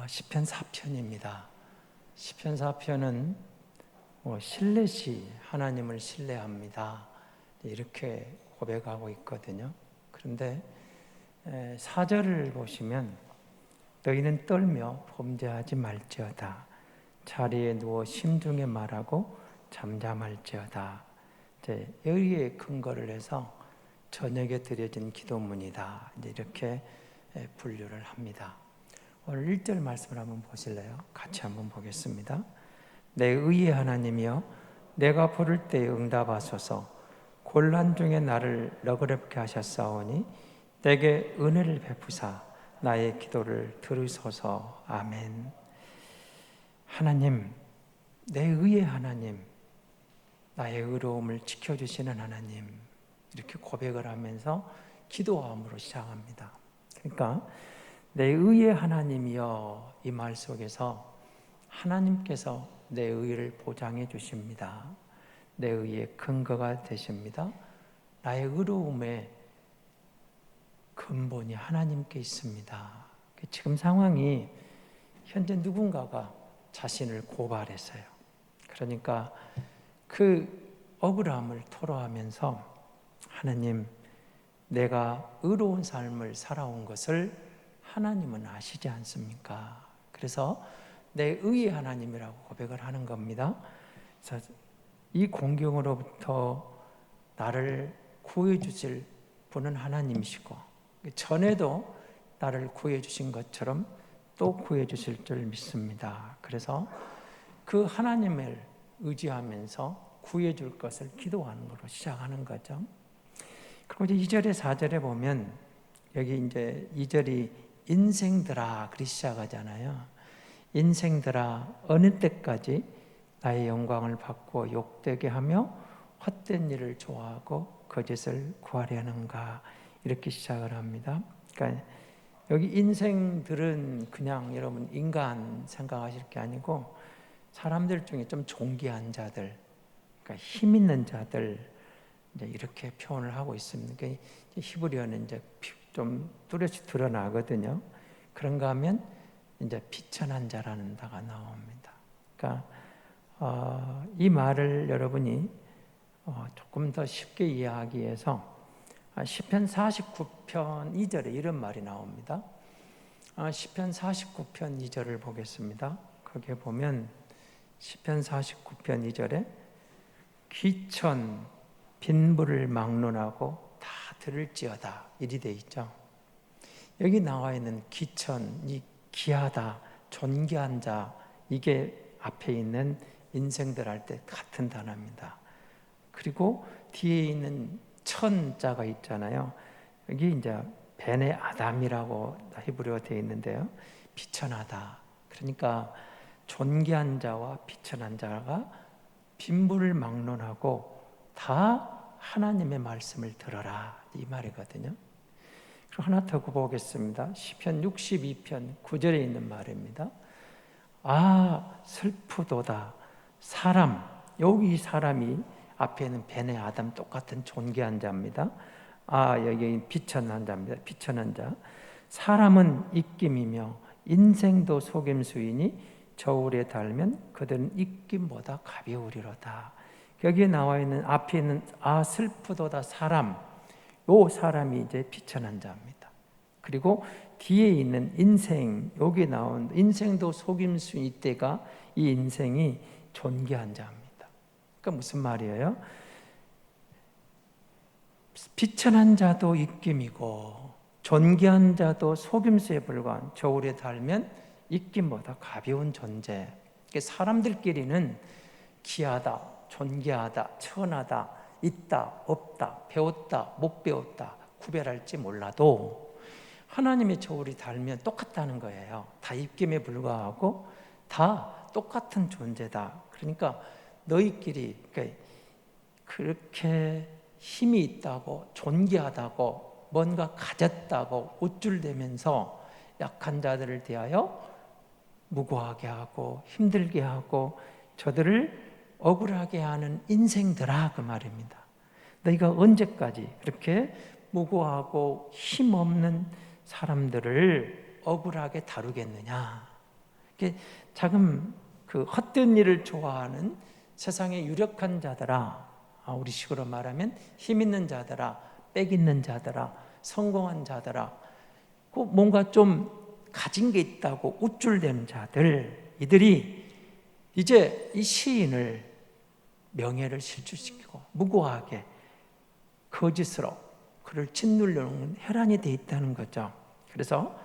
시편 4편입니다. 시편 4편은 신뢰시 하나님을 신뢰합니다. 이렇게 고백하고 있거든요. 그런데 4절을 보시면 너희는 떨며 범죄하지 말지어다. 자리에 누워 심중에 말하고 잠잠할지어다. 여기에 근거를 해서 저녁에 드려진 기도문이다. 이렇게 분류를 합니다. 오늘 1절 말씀을 한번 보실래요? 같이 한번 보겠습니다. 내 의의 하나님이여 내가 부를 때에 응답하소서. 곤란 중에 나를 너그럽게 하셨사오니 내게 은혜를 베푸사 나의 기도를 들으소서. 아멘. 하나님, 내 의의 하나님, 나의 의로움을 지켜주시는 하나님, 이렇게 고백을 하면서 기도함으로 시작합니다. 그러니까 내 의의 하나님이여, 이 말 속에서 하나님께서 내 의를 보장해 주십니다. 내 의의 근거가 되십니다. 나의 의로움의 근본이 하나님께 있습니다. 지금 상황이 현재 누군가가 자신을 고발했어요. 그러니까 그 억울함을 토로하면서 하나님, 내가 의로운 삶을 살아온 것을 하나님은 아시지 않습니까? 그래서 내 의의 하나님이라고 고백을 하는 겁니다. 그래서 이 공경으로부터 나를 구해 주실 분은 하나님이시고 전에도 나를 구해 주신 것처럼 또 구해 주실 줄 믿습니다. 그래서 그 하나님을 의지하면서 구해 줄 것을 기도하는 것으로 시작하는 거죠. 그리고 이제 2절에 4절에 보면 여기 이제 2절이 인생들아 그리 시작하잖아요. 인생들아 어느 때까지 나의 영광을 받고 욕되게 하며 헛된 일을 좋아하고 거짓을 구하려는가, 이렇게 시작을 합니다. 그러니까 여기 인생들은 그냥 여러분 인간 생각하실 게 아니고 사람들 중에 좀 존귀한 자들, 그러니까 힘 있는 자들, 이제 이렇게 표현을 하고 있습니다. 그러니까 히브리어는 이제 좀 뚜렷이 드러나거든요. 그런가 하면 이제 비천한 자라는 단어가 나옵니다. 그러니까 이 말을 여러분이 조금 더 쉽게 이해하기 위해서 시편 49편 2절에 이런 말이 나옵니다. 시편 49편 2절을 보겠습니다. 거기에 보면 시편 49편 2절에 귀천 빈부를 막론하고 다 들을지어다, 이리 돼 있죠. 여기 나와 있는 귀천, 이 귀하다, 존귀한 자, 이게 앞에 있는 인생들 할 때 같은 단어입니다. 그리고 뒤에 있는 천자가 있잖아요. 여기 이제 베네 아담이라고 히브리어가 되어 있는데요. 비천하다. 그러니까 존귀한 자와 비천한 자가 빈부를 막론하고 다 하나님의 말씀을 들어라, 이 말이거든요. 그리고 하나 더 보겠습니다. 시편 62편 9절에 있는 말입니다. 슬프도다. 사람, 여기 사람이 앞에는 베네 아담 똑같은 존귀한 자입니다. 여기 비천한 자입니다. 비천한 자. 사람은 입김이며 인생도 속임수이니 저울에 달면 그들은 입김보다 가벼우리로다. 여기에 나와 있는 앞에 있는 슬프도다 사람, 요 사람이 이제 비천한 자입니다. 그리고 뒤에 있는 인생, 여기 나온 인생도 속임수인 이때가 이 인생이 존귀한 자입니다. 그러니까 무슨 말이에요? 비천한 자도 입김이고 존귀한 자도 속임수에 불과한, 저울에 달면 입김보다 가벼운 존재. 사람들끼리는 귀하다, 존귀하다, 천하다, 있다, 없다, 배웠다, 못 배웠다 구별할지 몰라도 하나님의 저울이 달면 똑같다는 거예요. 다 입김에 불과하고 다 똑같은 존재다. 그러니까 너희끼리 그렇게 힘이 있다고, 존귀하다고, 뭔가 가졌다고 우쭐대면서 약한 자들을 대하여 무고하게 하고 힘들게 하고 저들을 억울하게 하는 인생들아, 그 말입니다. 너희가 언제까지 그렇게 무고하고 힘없는 사람들을 억울하게 다루겠느냐? 자금 그 헛된 일을 좋아하는 세상의 유력한 자들아, 우리 식으로 말하면 힘 있는 자들아, 빽 있는 자들아, 성공한 자들아, 그 뭔가 좀 가진 게 있다고 우쭐대는 자들, 이들이 이제 이 시인을 명예를 실추시키고 무고하게 거짓으로 그를 짓누르는 혈안이 돼 있다는 거죠. 그래서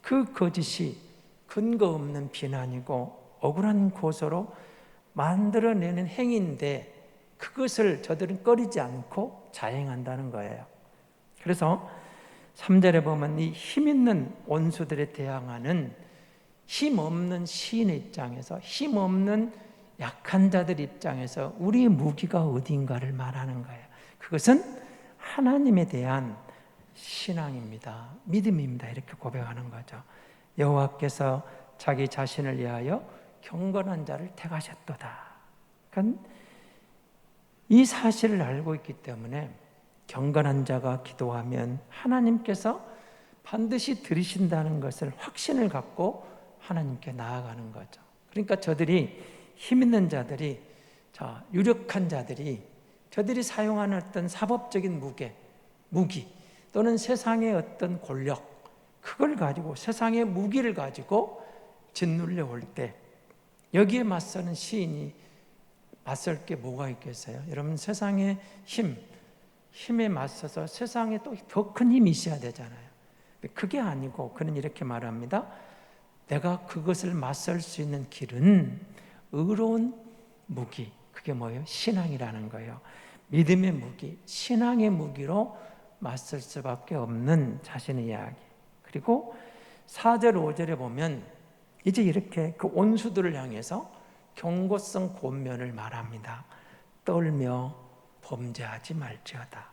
그 거짓이 근거 없는 비난이고 억울한 고소로 만들어내는 행위인데 그것을 저들은 꺼리지 않고 자행한다는 거예요. 그래서 3절에 보면 이 힘 있는 원수들에 대항하는 힘 없는 시인의 입장에서, 힘 없는 약한 자들 입장에서 우리의 무기가 어디인가를 말하는 거예요. 그것은 하나님에 대한 신앙입니다. 믿음입니다. 이렇게 고백하는 거죠. 여호와께서 자기 자신을 위하여 경건한 자를 택하셨도다. 그러니까 이 사실을 알고 있기 때문에 경건한 자가 기도하면 하나님께서 반드시 들으신다는 것을 확신을 갖고 하나님께 나아가는 거죠. 그러니까 저들이 힘 있는 자들이, 유력한 자들이, 저들이 사용하는 어떤 사법적인 무기 또는 세상의 어떤 권력, 그걸 가지고, 세상의 무기를 가지고 짓눌려 올 때 여기에 맞서는 시인이 맞설 게 뭐가 있겠어요? 여러분, 세상의 힘에 맞서서 세상에 또 더 큰 힘이 있어야 되잖아요. 그게 아니고 그는 이렇게 말합니다. 내가 그것을 맞설 수 있는 길은 의로운 무기, 그게 뭐예요? 신앙이라는 거예요. 믿음의 무기, 신앙의 무기로 맞설 수밖에 없는 자신의 이야기. 그리고 4절 5절에 보면 이제 이렇게 그 원수들을 향해서 경고성 권면을 말합니다. 떨며 범죄하지 말지어다.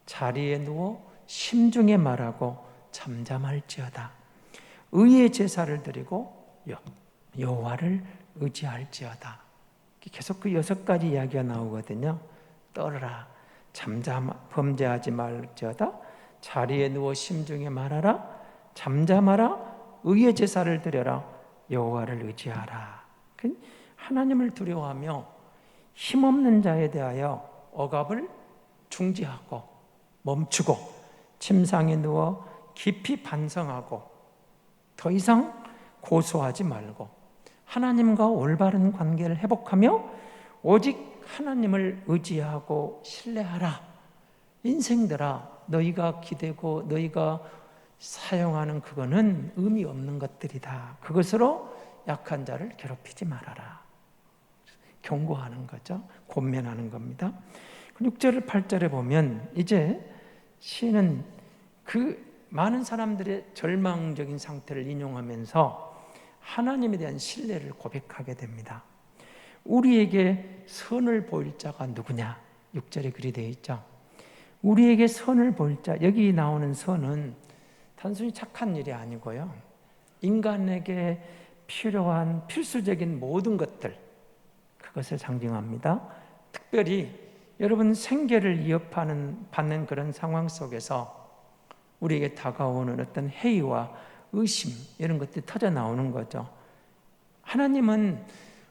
자리에 누워 심중에 말하고 잠잠할지어다. 의의 제사를 드리고 여호와를 의지할지어다. 계속 그 6가지 이야기가 나오거든요. 떨어라, 범죄하지 말지어다, 자리에 누워 심중에 말하라, 잠잠하라, 의의 제사를 드려라, 여호와를 의지하라. 하나님을 두려워하며 힘없는 자에 대하여 억압을 중지하고 멈추고 침상에 누워 깊이 반성하고 더 이상 고소하지 말고 하나님과 올바른 관계를 회복하며 오직 하나님을 의지하고 신뢰하라. 인생들아, 너희가 기대고 너희가 사용하는 그거는 의미 없는 것들이다. 그것으로 약한 자를 괴롭히지 말아라. 경고하는 거죠. 권면하는 겁니다. 6절 8절에 보면 이제 시인은 그 많은 사람들의 절망적인 상태를 인용하면서 하나님에 대한 신뢰를 고백하게 됩니다. 우리에게 선을 보일 자가 누구냐? 6절에 그리 되어 있죠. 우리에게 선을 보일 자, 여기 나오는 선은 단순히 착한 일이 아니고요, 인간에게 필요한 필수적인 모든 것들, 그것을 상징합니다. 특별히 여러분 생계를 받는 그런 상황 속에서 우리에게 다가오는 어떤 해이와 의심, 이런 것들이 터져 나오는 거죠. 하나님은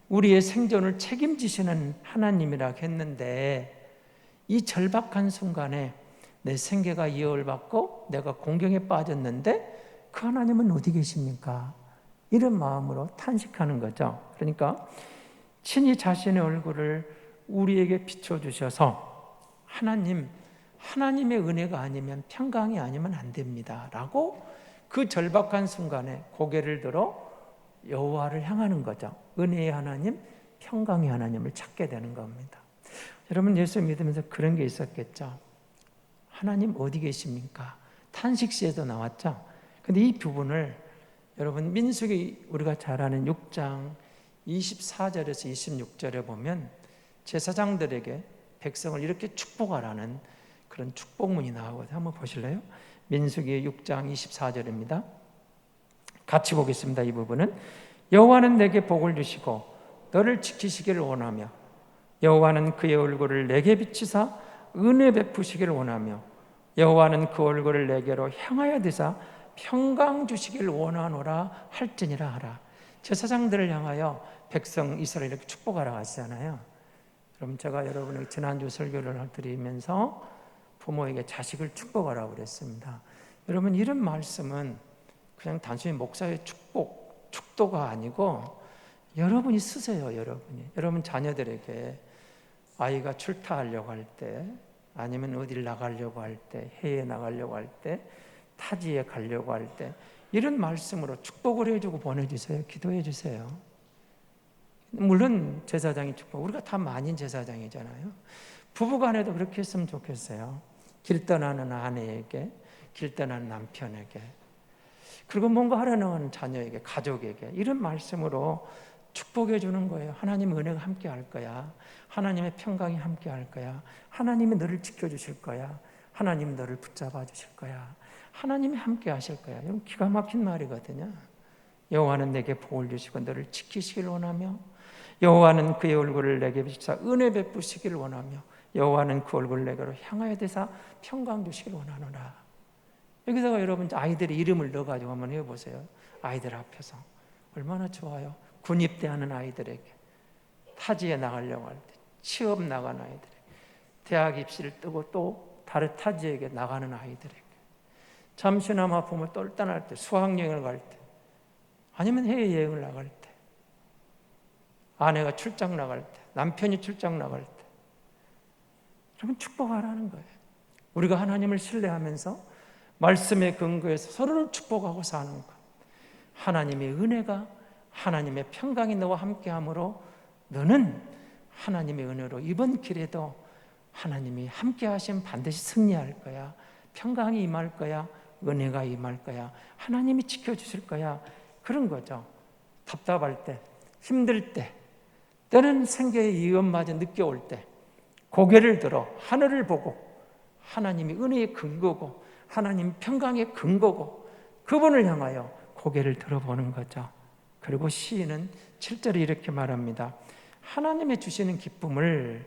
우리의 생존을 책임지시는 하나님이라고 했는데 이 절박한 순간에 내 생계가 위협을 받고 내가 공경에 빠졌는데 그 하나님은 어디 계십니까? 이런 마음으로 탄식하는 거죠. 그러니까 친히 자신의 얼굴을 우리에게 비춰주셔서 하나님의 은혜가 아니면, 평강이 아니면 안 됩니다 라고 그 절박한 순간에 고개를 들어 여호와를 향하는 거죠. 은혜의 하나님, 평강의 하나님을 찾게 되는 겁니다. 여러분, 예수 믿으면서 그런 게 있었겠죠. 하나님 어디 계십니까? 탄식시에도 나왔죠. 근데 이 부분을 여러분 민수기 우리가 잘 아는 6장 24절에서 26절에 보면 제사장들에게 백성을 이렇게 축복하라는 그런 축복문이 나오거든요. 한번 보실래요? 민수기 6장 24절입니다. 같이 보겠습니다. 이 부분은 여호와는 내게 복을 주시고 너를 지키시기를 원하며 여호와는 그의 얼굴을 내게 비치사 은혜 베푸시기를 원하며 여호와는 그 얼굴을 내게로 향하여 드사 평강 주시기를 원하노라 할지니라 하라. 제사장들을 향하여 백성 이스라엘 이렇게 축복하라고 하시잖아요. 그럼 제가 여러분에게 지난주 설교를 드리면서 부모에게 자식을 축복하라고 그랬습니다. 여러분, 이런 말씀은 그냥 단순히 목사의 축도가 아니고 여러분이 쓰세요. 여러분 자녀들에게 아이가 출타하려고 할 때, 아니면 어딜 나가려고 할 때, 해외에 나가려고 할 때, 타지에 가려고 할 때 이런 말씀으로 축복을 해주고 보내주세요. 기도해 주세요. 물론 제사장이 축복, 우리가 다 만인 제사장이잖아요. 부부간에도 그렇게 했으면 좋겠어요. 길 떠나는 아내에게, 길 떠나는 남편에게, 그리고 뭔가 하려는 하는 자녀에게, 가족에게 이런 말씀으로 축복해 주는 거예요. 하나님의 은혜가 함께 할 거야. 하나님의 평강이 함께 할 거야. 하나님이 너를 지켜주실 거야. 하나님이 너를 붙잡아 주실 거야. 하나님이 함께 하실 거야. 이건 기가 막힌 말이거든요. 여호와는 내게 복을 주시고 너를 지키시길 원하며, 여호와는 그의 얼굴을 내게 비추사 은혜 베푸시길 원하며, 여호와는 그 얼굴을 내게로 향하여 대사 평강 주시길 원하노라. 여기다가 여러분 아이들의 이름을 넣어가지고 한번 해보세요. 아이들 앞에서 얼마나 좋아요. 군입대하는 아이들에게, 타지에 나가려고 할 때, 취업 나간 아이들에게, 대학 입시를 뜨고 또 다른 타지에게 나가는 아이들에게, 잠시나마 부모 떠날 때, 수학여행을 갈 때, 아니면 해외여행을 나갈 때, 아내가 출장 나갈 때, 남편이 출장 나갈 때, 그러면 축복하라는 거예요. 우리가 하나님을 신뢰하면서 말씀에 근거해서 서로를 축복하고 사는 것, 하나님의 은혜가, 하나님의 평강이 너와 함께함으로 너는 하나님의 은혜로 이번 길에도 하나님이 함께 하시면 반드시 승리할 거야. 평강이 임할 거야. 은혜가 임할 거야. 하나님이 지켜주실 거야. 그런 거죠. 답답할 때, 힘들 때, 때는 생계의 위험마저 느껴올 때 고개를 들어 하늘을 보고, 하나님이 은혜의 근거고 하나님 평강의 근거고 그분을 향하여 고개를 들어보는 거죠. 그리고 시인은 7절에 이렇게 말합니다. 하나님의 주시는 기쁨을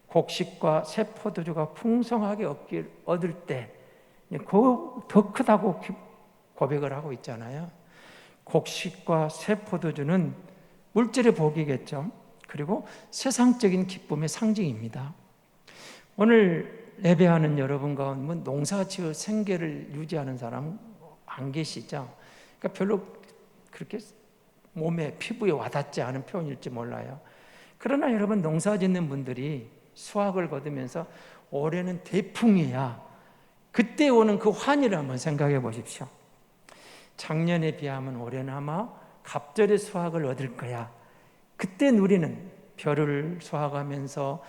곡식과 새 포도주가 풍성하게 얻을 때 더 크다고 고백을 하고 있잖아요. 곡식과 새 포도주는 물질의 복이겠죠. 그리고 세상적인 기쁨의 상징입니다. 오늘 예배하는 여러분 가운데 농사지어 생계를 유지하는 사람 안 계시죠? 그러니까 별로 그렇게 몸에, 피부에 와닿지 않은 표현일지 몰라요. 그러나 여러분, 농사짓는 분들이 수확을 거두면서 올해는 대풍이야, 그때 오는 그 환희를 한번 생각해 보십시오. 작년에 비하면 올해는 아마 갑절의 수확을 얻을 거야. 그때 누리는 벼를 수확하면서,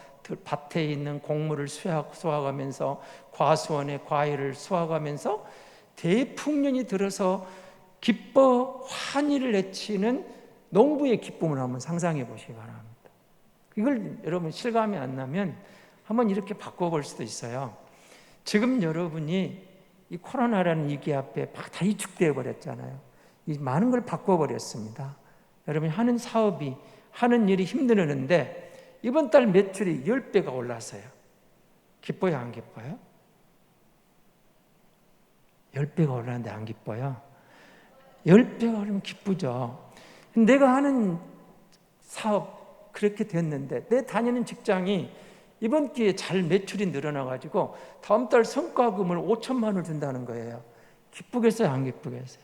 밭에 있는 곡물을 수확하면서, 과수원의 과일을 수확하면서 대풍년이 들어서 기뻐 환희를 내치는 농부의 기쁨을 한번 상상해 보시기 바랍니다. 이걸 여러분 실감이 안 나면 한번 이렇게 바꿔볼 수도 있어요. 지금 여러분이 이 코로나라는 위기 앞에 막 다 위축되어 버렸잖아요. 이 많은 걸 바꿔버렸습니다. 여러분이 하는 사업이, 하는 일이 힘드는데 이번 달 매출이 10배가 올랐어요. 기뻐요, 안 기뻐요? 10배가 올랐는데 안 기뻐요? 10배가 오르면 기쁘죠. 내가 하는 사업 그렇게 됐는데, 내 다니는 직장이 이번 기회에 잘 매출이 늘어나가지고 다음 달 성과금을 5천만 원을 준다는 거예요. 기쁘겠어요, 안 기쁘겠어요?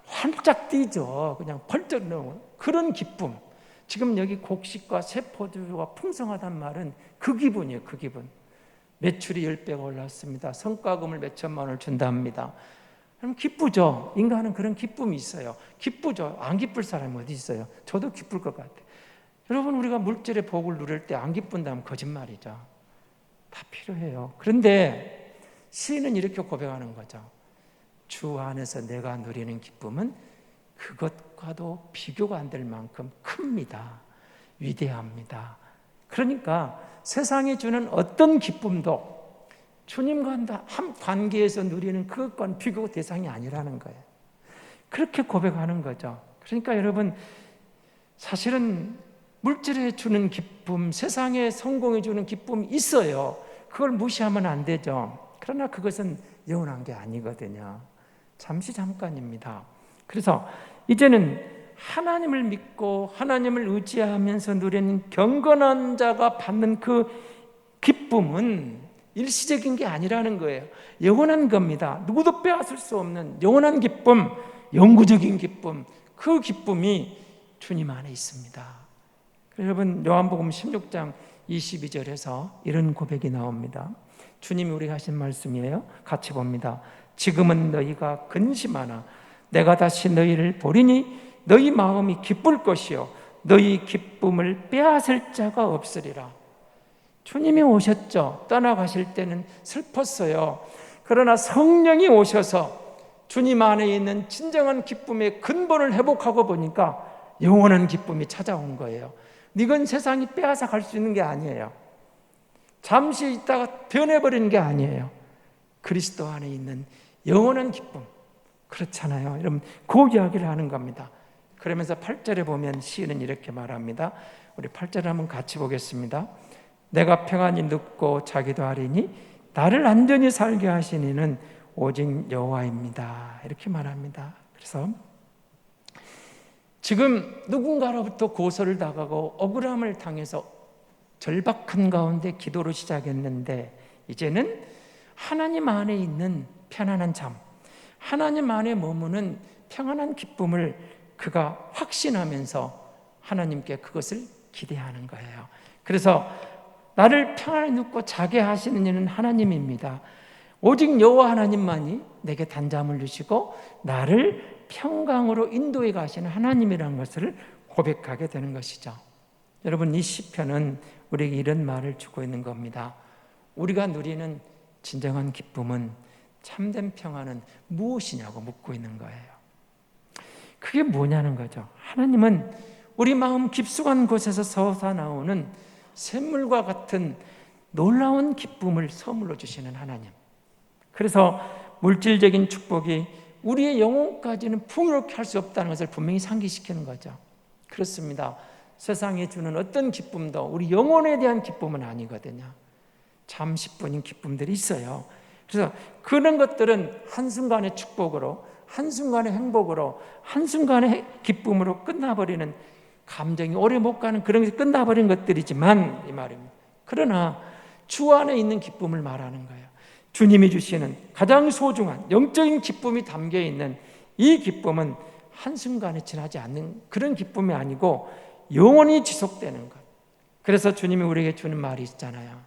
활짝 뛰죠. 그냥 벌쩍 넘어. 그런 기쁨. 지금 여기 곡식과 세포주가 풍성하단 말은 그 기분이에요. 그 기분. 매출이 10배가 올랐습니다. 성과금을 몇 천만 원을 준답니다. 그럼 기쁘죠. 인간은 그런 기쁨이 있어요. 기쁘죠. 안 기쁠 사람이 어디 있어요? 저도 기쁠 것 같아요. 여러분, 우리가 물질의 복을 누릴 때 안 기쁜다면 거짓말이죠. 다 필요해요. 그런데 시인은 이렇게 고백하는 거죠. 주 안에서 내가 누리는 기쁨은 그것과도 비교가 안 될 만큼 큽니다. 위대합니다. 그러니까 세상이 주는 어떤 기쁨도 주님과 한 관계에서 누리는 그것과는 비교 대상이 아니라는 거예요. 그렇게 고백하는 거죠. 그러니까 여러분, 사실은 물질에 주는 기쁨, 세상에 성공해 주는 기쁨이 있어요. 그걸 무시하면 안 되죠. 그러나 그것은 영원한 게 아니거든요. 잠깐입니다. 그래서 이제는 하나님을 믿고 하나님을 의지하면서 누리는 경건한 자가 받는 그 기쁨은 일시적인 게 아니라는 거예요. 영원한 겁니다. 누구도 빼앗을 수 없는 영원한 기쁨, 영구적인 기쁨, 그 기쁨이 주님 안에 있습니다. 여러분, 요한복음 16장 22절에서 이런 고백이 나옵니다. 주님이 우리가 하신 말씀이에요. 같이 봅니다. 지금은 너희가 근심하나 내가 다시 너희를 보리니 너희 마음이 기쁠 것이요 너희 기쁨을 빼앗을 자가 없으리라. 주님이 오셨죠. 떠나가실 때는 슬펐어요. 그러나 성령이 오셔서 주님 안에 있는 진정한 기쁨의 근본을 회복하고 보니까 영원한 기쁨이 찾아온 거예요. 이건 세상이 빼앗아 갈 수 있는 게 아니에요. 잠시 있다가 변해버리는 게 아니에요. 그리스도 안에 있는 영원한 기쁨. 그렇잖아요. 여러분, 그 이야기를 하는 겁니다. 그러면서 8절에 보면 시인은 이렇게 말합니다. 우리 8절을 한번 같이 보겠습니다. 내가 평안히 눕고 자기도 하리니 나를 안전히 살게 하신 이는 오직 여호와입니다. 이렇게 말합니다. 그래서 지금 누군가로부터 고소를 당하고 억울함을 당해서 절박한 가운데 기도를 시작했는데 이제는 하나님 안에 있는 편안한 잠, 하나님 안에 머무는 평안한 기쁨을 그가 확신하면서 하나님께 그것을 기대하는 거예요. 그래서 나를 평안히 눕고 자게 하시는 이는 하나님입니다. 오직 여호와 하나님만이 내게 단잠을 주시고 나를 평강으로 인도해 가시는 하나님이라는 것을 고백하게 되는 것이죠. 여러분, 이 시편은 우리에게 이런 말을 주고 있는 겁니다. 우리가 누리는 진정한 기쁨은, 참된 평안은 무엇이냐고 묻고 있는 거예요. 그게 뭐냐는 거죠. 하나님은 우리 마음 깊숙한 곳에서 솟아나오는 샘물과 같은 놀라운 기쁨을 선물로 주시는 하나님. 그래서 물질적인 축복이 우리의 영혼까지는 풍요롭게 할 수 없다는 것을 분명히 상기시키는 거죠. 그렇습니다. 세상에 주는 어떤 기쁨도 우리 영혼에 대한 기쁨은 아니거든요. 잠시뿐인 기쁨들이 있어요. 그래서 그런 것들은 한순간의 축복으로, 한순간의 행복으로, 한순간의 기쁨으로 끝나버리는, 감정이 오래 못 가는 그런 게 끝나버린 것들이지만 이 말입니다. 그러나 주 안에 있는 기쁨을 말하는 거예요. 주님이 주시는 가장 소중한 영적인 기쁨이 담겨있는 이 기쁨은 한순간에 지나지 않는 그런 기쁨이 아니고 영원히 지속되는 것. 그래서 주님이 우리에게 주는 말이 있잖아요.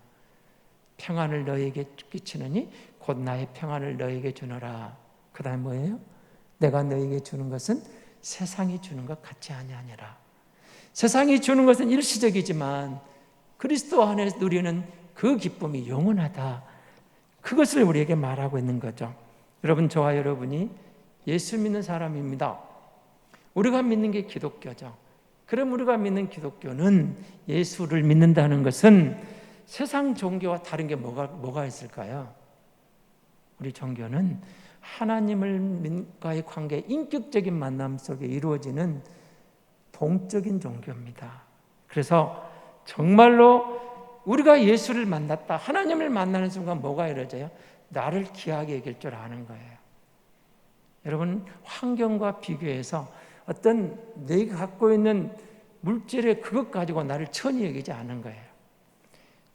평안을 너에게 끼치느니 곧 나의 평안을 너에게 주노라. 그 다음에 뭐예요? 내가 너에게 주는 것은 세상이 주는 것 같이 아니하니라. 세상이 주는 것은 일시적이지만 그리스도 안에 누리는 그 기쁨이 영원하다. 그것을 우리에게 말하고 있는 거죠. 여러분, 저와 여러분이 예수 믿는 사람입니다. 우리가 믿는 게 기독교죠. 그럼 우리가 믿는 기독교는, 예수를 믿는다는 것은 세상 종교와 다른 게 뭐가 있을까요? 우리 종교는 하나님과의 관계, 인격적인 만남 속에 이루어지는 동적인 종교입니다. 그래서 정말로 우리가 예수를 만났다, 하나님을 만나는 순간 뭐가 이루어져요? 나를 귀하게 여길 줄 아는 거예요. 여러분, 환경과 비교해서 어떤 내가 갖고 있는 물질의 그것 가지고 나를 천히 여기지 않은 거예요.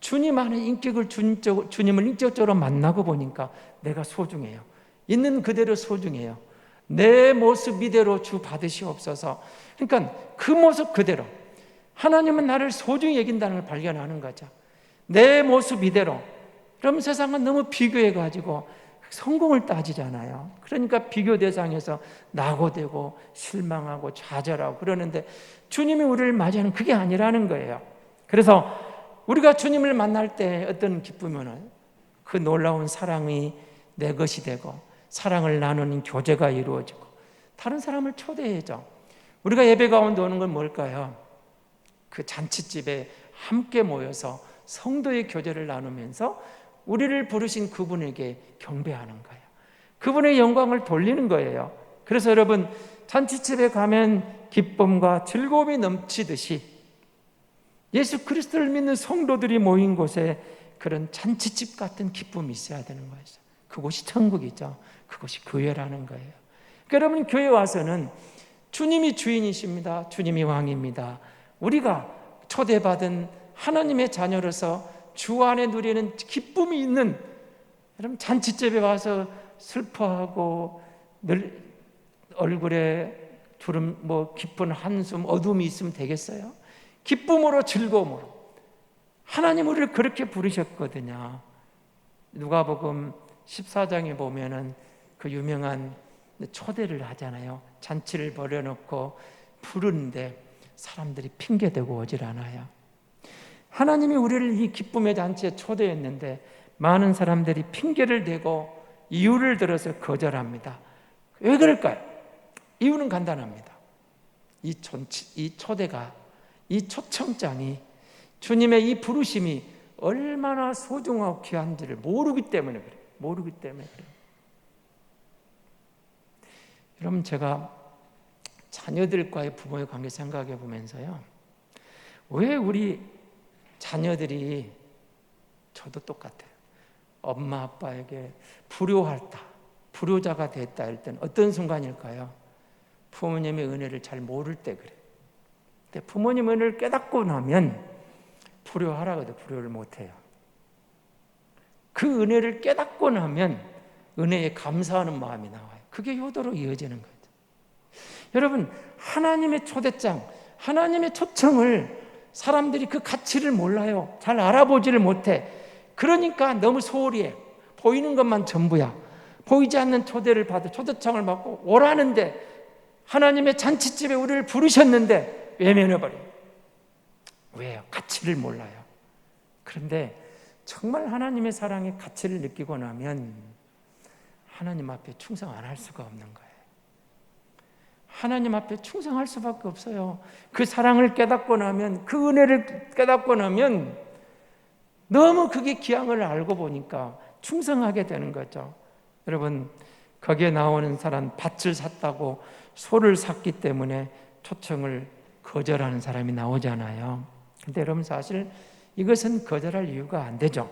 주님 안에 인격을, 주님을 인격적으로 만나고 보니까 내가 소중해요. 있는 그대로 소중해요. 내 모습 이대로 주 받으시옵소서. 그러니까 그 모습 그대로 하나님은 나를 소중히 여긴다는 걸 발견하는 거죠. 내 모습 이대로. 그럼 세상은 너무 비교해가지고 성공을 따지잖아요. 그러니까 비교 대상에서 낙오되고 실망하고 좌절하고 그러는데, 주님이 우리를 맞이하는 그게 아니라는 거예요. 그래서 우리가 주님을 만날 때 어떤 기쁨이면 그 놀라운 사랑이 내 것이 되고 사랑을 나누는 교제가 이루어지고 다른 사람을 초대해줘. 우리가 예배 가운데 오는 건 뭘까요? 그 잔치집에 함께 모여서 성도의 교제를 나누면서 우리를 부르신 그분에게 경배하는 거예요. 그분의 영광을 돌리는 거예요. 그래서 여러분, 잔치집에 가면 기쁨과 즐거움이 넘치듯이 예수 그리스도를 믿는 성도들이 모인 곳에 그런 잔치집 같은 기쁨이 있어야 되는 거예요. 그곳이 천국이죠. 그곳이 교회라는 거예요. 그러니까 여러분, 교회 와서는 주님이 주인이십니다. 주님이 왕입니다. 우리가 초대받은 하나님의 자녀로서 주 안에 누리는 기쁨이 있는, 여러분 잔치집에 와서 슬퍼하고 늘 얼굴에 주름, 깊은 한숨, 어둠이 있으면 되겠어요? 기쁨으로, 즐거움으로 하나님 우리를 그렇게 부르셨거든요. 누가복음 14장에 보면은 그 유명한 초대를 하잖아요. 잔치를 벌여놓고 부르는데 사람들이 핑계대고 오질 않아요. 하나님이 우리를 이 기쁨의 잔치에 초대했는데 많은 사람들이 핑계를 대고 이유를 들어서 거절합니다. 왜 그럴까요? 이유는 간단합니다. 이 초대가, 이 초청장이, 주님의 이 부르심이 얼마나 소중하고 귀한지를 모르기 때문에 그래요. 모르기 때문에 그래요. 여러분, 제가 자녀들과의 부모의 관계 생각해 보면서요, 왜 우리 자녀들이, 저도 똑같아요, 엄마 아빠에게 불효자가 됐다 할 때는 어떤 순간일까요? 부모님의 은혜를 잘 모를 때 그래요. 근데 부모님 은혜를 깨닫고 나면 불효하라거든. 불효를 못해요. 그 은혜를 깨닫고 나면 은혜에 감사하는 마음이 나와요. 그게 효도로 이어지는 거죠. 여러분, 하나님의 초대장, 하나님의 초청을 사람들이 그 가치를 몰라요. 잘 알아보지를 못해. 그러니까 너무 소홀히 해. 보이는 것만 전부야. 보이지 않는 초대를 받아, 초대장을 받고 오라는데, 하나님의 잔치집에 우리를 부르셨는데 외면해버려요. 왜요? 가치를 몰라요. 그런데 정말 하나님의 사랑의 가치를 느끼고 나면 하나님 앞에 충성 안 할 수가 없는 거예요. 하나님 앞에 충성할 수밖에 없어요. 그 사랑을 깨닫고 나면, 그 은혜를 깨닫고 나면 너무 그게 귀한 걸 알고 보니까 충성하게 되는 거죠. 여러분, 거기에 나오는 사람, 밭을 샀다고 소를 샀기 때문에 초청을 거절하는 사람이 나오잖아요. 근데 여러분, 사실 이것은 거절할 이유가 안 되죠.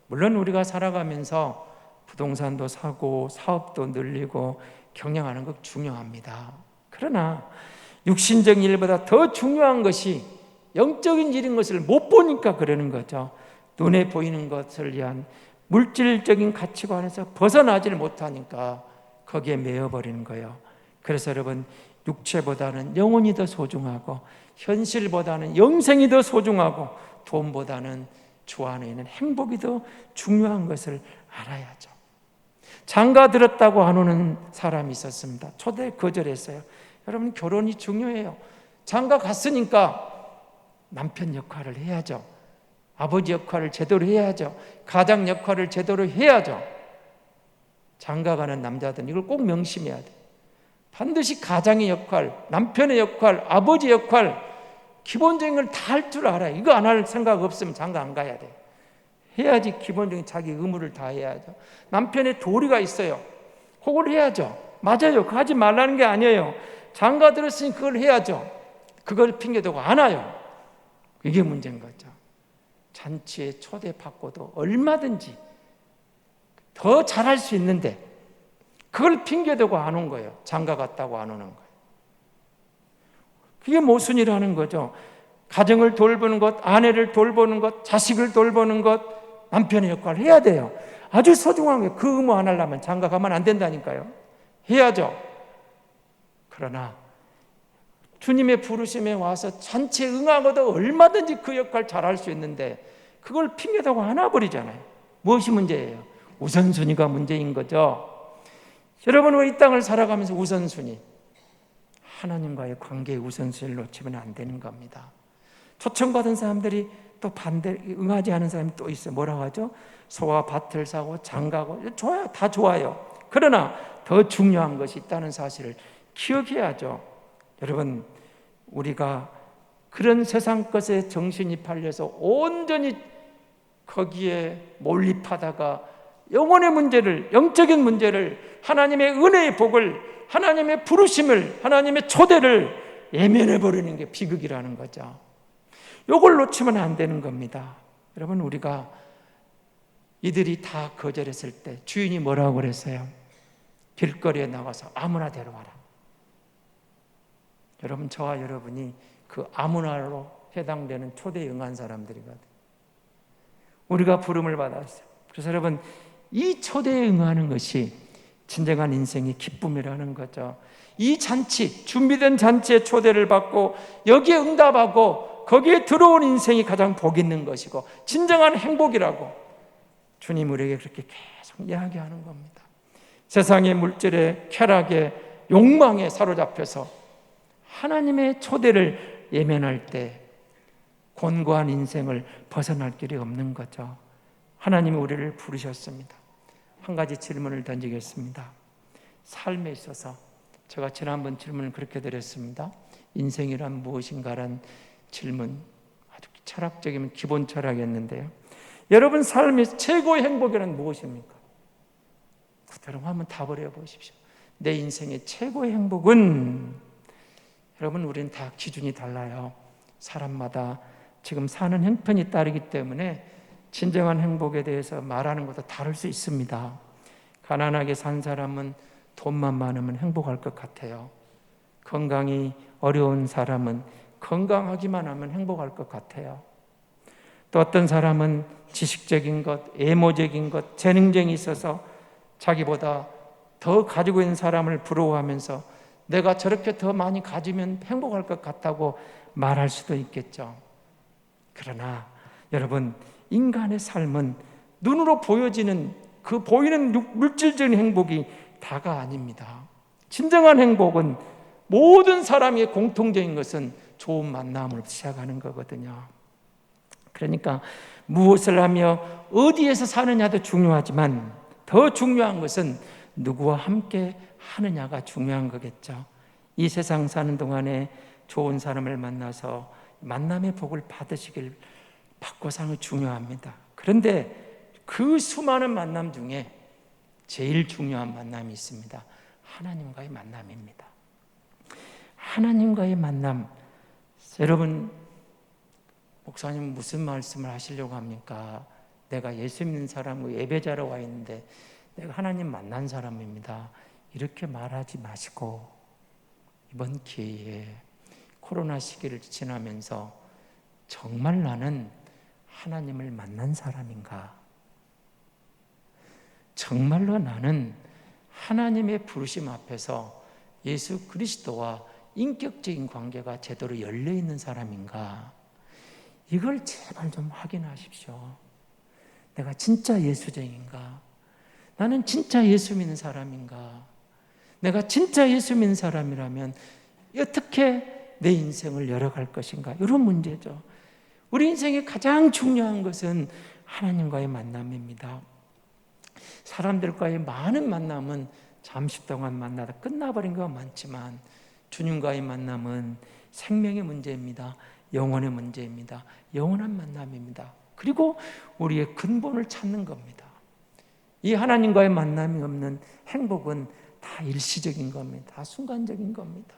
물론 우리가 살아가면서 부동산도 사고 사업도 늘리고 경영하는 것 중요합니다. 그러나 육신적인 일보다 더 중요한 것이 영적인 일인 것을 못 보니까 그러는 거죠. 눈에 보이는 것을 위한 물질적인 가치관에서 벗어나지를 못하니까 거기에 매여버리는 거예요. 그래서 여러분, 육체보다는 영혼이 더 소중하고, 현실보다는 영생이 더 소중하고, 돈보다는 주 안에 있는 행복이 더 중요한 것을 알아야죠. 장가 들었다고 안 오는 사람이 있었습니다. 초대 거절했어요. 여러분, 결혼이 중요해요. 장가 갔으니까 남편 역할을 해야죠. 아버지 역할을 제대로 해야죠. 가장 역할을 제대로 해야죠. 장가 가는 남자들은 이걸 꼭 명심해야 돼요. 반드시 가장의 역할, 남편의 역할, 아버지 역할, 기본적인 걸 다 할 줄 알아요. 이거 안 할 생각 없으면 장가 안 가야 돼요. 해야지. 기본적인 자기 의무를 다 해야죠. 남편의 도리가 있어요. 그걸 해야죠. 맞아요. 그거 하지 말라는 게 아니에요. 장가 들었으니 그걸 해야죠. 그걸 핑계대고 안 와요. 이게 문제인 거죠. 잔치에 초대받고도 얼마든지 더 잘할 수 있는데 그걸 핑계대고 안 온 거예요. 장가 갔다고 안 오는 거예요. 그게 모순이라는 거죠. 가정을 돌보는 것, 아내를 돌보는 것, 자식을 돌보는 것, 남편의 역할을 해야 돼요. 아주 소중한 게, 그 의무 안 하려면 장가 가면 안 된다니까요. 해야죠. 그러나 주님의 부르심에 와서 잔치에 응하고도 얼마든지 그 역할 잘할 수 있는데 그걸 핑계대고 안 와버리잖아요. 무엇이 문제예요? 우선순위가 문제인 거죠. 여러분, 이 땅을 살아가면서 우선순위, 하나님과의 관계의 우선순위를 놓치면 안 되는 겁니다. 초청받은 사람들이 또 반대, 응하지 않은 사람이 또 있어요. 뭐라고 하죠? 소와 밭을 사고 장가고, 좋아요. 다 좋아요. 그러나 더 중요한 것이 있다는 사실을 기억해야죠. 여러분, 우리가 그런 세상 것에 정신이 팔려서 온전히 거기에 몰입하다가 영혼의 문제를, 영적인 문제를, 하나님의 은혜의 복을, 하나님의 부르심을, 하나님의 초대를 예면해버리는 게 비극이라는 거죠. 이걸 놓치면 안 되는 겁니다. 여러분, 우리가 이들이 다 거절했을 때 주인이 뭐라고 그랬어요? 길거리에 나가서 아무나 데려와라. 여러분, 저와 여러분이 그 아무나로 해당되는 초대에 응한 사람들이거든요. 우리가 부름을 받았어요. 그래서 여러분, 이 초대에 응하는 것이 진정한 인생의 기쁨이라는 거죠. 이 잔치, 준비된 잔치의 초대를 받고 여기에 응답하고 거기에 들어온 인생이 가장 복 있는 것이고 진정한 행복이라고 주님 우리에게 그렇게 계속 이야기하는 겁니다. 세상의 물질의 쾌락에 욕망에 사로잡혀서 하나님의 초대를 예면할 때 곤고한 인생을 벗어날 길이 없는 거죠. 하나님이 우리를 부르셨습니다. 한 가지 질문을 던지겠습니다. 삶에 있어서 제가 지난번 질문을 그렇게 드렸습니다. 인생이란 무엇인가란 질문, 아주 철학적이면 기본 철학이었는데요. 여러분 삶의 최고의 행복이란 무엇입니까? 여러분 한번 답을 해보십시오. 내 인생의 최고의 행복은, 여러분 우리는 다 기준이 달라요. 사람마다 지금 사는 형편이 다르기 때문에 진정한 행복에 대해서 말하는 것도 다를 수 있습니다. 가난하게 산 사람은 돈만 많으면 행복할 것 같아요. 건강이 어려운 사람은 건강하기만 하면 행복할 것 같아요. 또 어떤 사람은 지식적인 것, 외모적인 것, 재능쟁이 있어서 자기보다 더 가지고 있는 사람을 부러워하면서 내가 저렇게 더 많이 가지면 행복할 것 같다고 말할 수도 있겠죠. 그러나 여러분, 인간의 삶은 눈으로 보여지는 그 보이는 물질적인 행복이 다가 아닙니다. 진정한 행복은 모든 사람의 공통적인 것은 좋은 만남을 시작하는 거거든요. 그러니까 무엇을 하며 어디에서 사느냐도 중요하지만 더 중요한 것은 누구와 함께 하느냐가 중요한 거겠죠. 이 세상 사는 동안에 좋은 사람을 만나서 만남의 복을 받고 사는 게 중요합니다. 그런데 그 수많은 만남 중에 제일 중요한 만남이 있습니다. 하나님과의 만남입니다. 하나님과의 만남. 여러분, 목사님 무슨 말씀을 하시려고 합니까? 내가 예수 믿는 사람과 예배자로 와 있는데 내가 하나님 만난 사람입니다. 이렇게 말하지 마시고 이번 기회에 코로나 시기를 지나면서 정말 나는 하나님을 만난 사람인가? 정말로 나는 하나님의 부르심 앞에서 예수 그리스도와 인격적인 관계가 제대로 열려 있는 사람인가? 이걸 제발 좀 확인하십시오. 내가 진짜 예수쟁인가? 나는 진짜 예수 믿는 사람인가? 내가 진짜 예수 믿는 사람이라면 어떻게 내 인생을 열어갈 것인가? 이런 문제죠. 우리 인생의 가장 중요한 것은 하나님과의 만남입니다. 사람들과의 많은 만남은 잠시 동안 만나다 끝나버린 경우가 많지만 주님과의 만남은 생명의 문제입니다. 영혼의 문제입니다. 영원한 만남입니다. 그리고 우리의 근본을 찾는 겁니다. 이 하나님과의 만남이 없는 행복은 다 일시적인 겁니다. 다 순간적인 겁니다.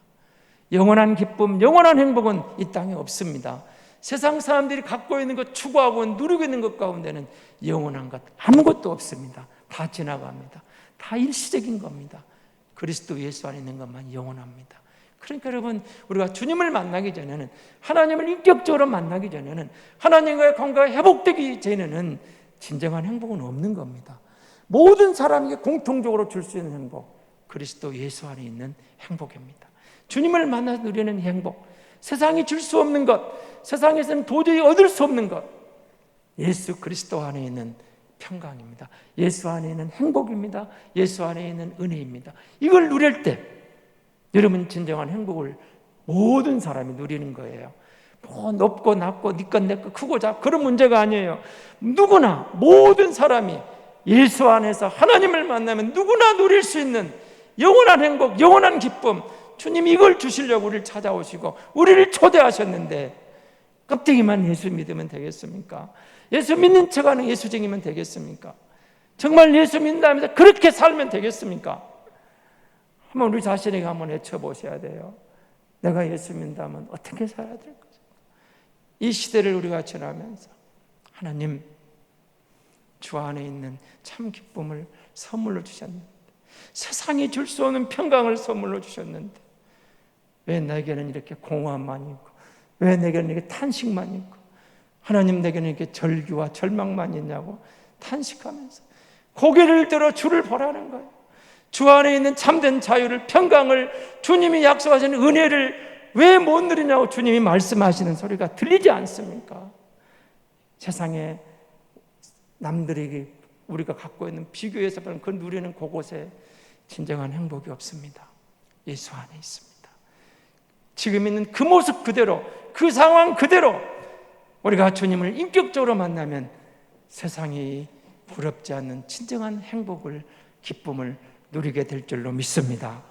영원한 기쁨, 영원한 행복은 이 땅에 없습니다. 세상 사람들이 갖고 있는 것, 추구하고 누리고 있는 것 가운데는 영원한 것 아무것도 없습니다. 다 지나갑니다. 다 일시적인 겁니다. 그리스도 예수 안에 있는 것만 영원합니다. 그러니까 여러분, 우리가 주님을 만나기 전에는, 하나님을 인격적으로 만나기 전에는, 하나님과의 관계가 회복되기 전에는 진정한 행복은 없는 겁니다. 모든 사람에게 공통적으로 줄 수 있는 행복, 그리스도 예수 안에 있는 행복입니다. 주님을 만나서 누리는 행복, 세상이 줄 수 없는 것, 세상에서는 도저히 얻을 수 없는 것, 예수 그리스도 안에 있는 평강입니다. 예수 안에 있는 행복입니다. 예수 안에 있는 은혜입니다. 이걸 누릴 때 여러분 진정한 행복을 모든 사람이 누리는 거예요. 뭐 높고 낮고 네 것 내 것 크고 작고 그런 문제가 아니에요. 누구나 모든 사람이 예수 안에서 하나님을 만나면 누구나 누릴 수 있는 영원한 행복, 영원한 기쁨, 주님 이걸 주시려고 우리를 찾아오시고 우리를 초대하셨는데 껍데기만 예수 믿으면 되겠습니까? 예수 믿는 척하는 예수쟁이면 되겠습니까? 정말 예수 믿는다면서 그렇게 살면 되겠습니까? 한번 우리 자신에게 한번 외쳐보셔야 돼요. 내가 예수 믿는다면 어떻게 살아야 될 것인가? 이 시대를 우리가 지나면서 하나님 주 안에 있는 참 기쁨을 선물로 주셨는데, 세상이 줄 수 없는 평강을 선물로 주셨는데 왜 내게는 이렇게 공허함만 있고, 왜 내게는 이렇게 탄식만 있고, 하나님 내게는 이렇게 절규와 절망만 있냐고 탄식하면서 고개를 들어 주를 보라는 거예요. 주 안에 있는 참된 자유를, 평강을, 주님이 약속하신 은혜를 왜 못 누리냐고 주님이 말씀하시는 소리가 들리지 않습니까? 세상에 남들에게 우리가 갖고 있는 비교해서 그 누리는 그곳에 진정한 행복이 없습니다. 예수 안에 있습니다. 지금 있는 그 모습 그대로, 그 상황 그대로 우리가 주님을 인격적으로 만나면 세상이 부럽지 않는 진정한 행복을, 기쁨을 누리게 될 줄로 믿습니다.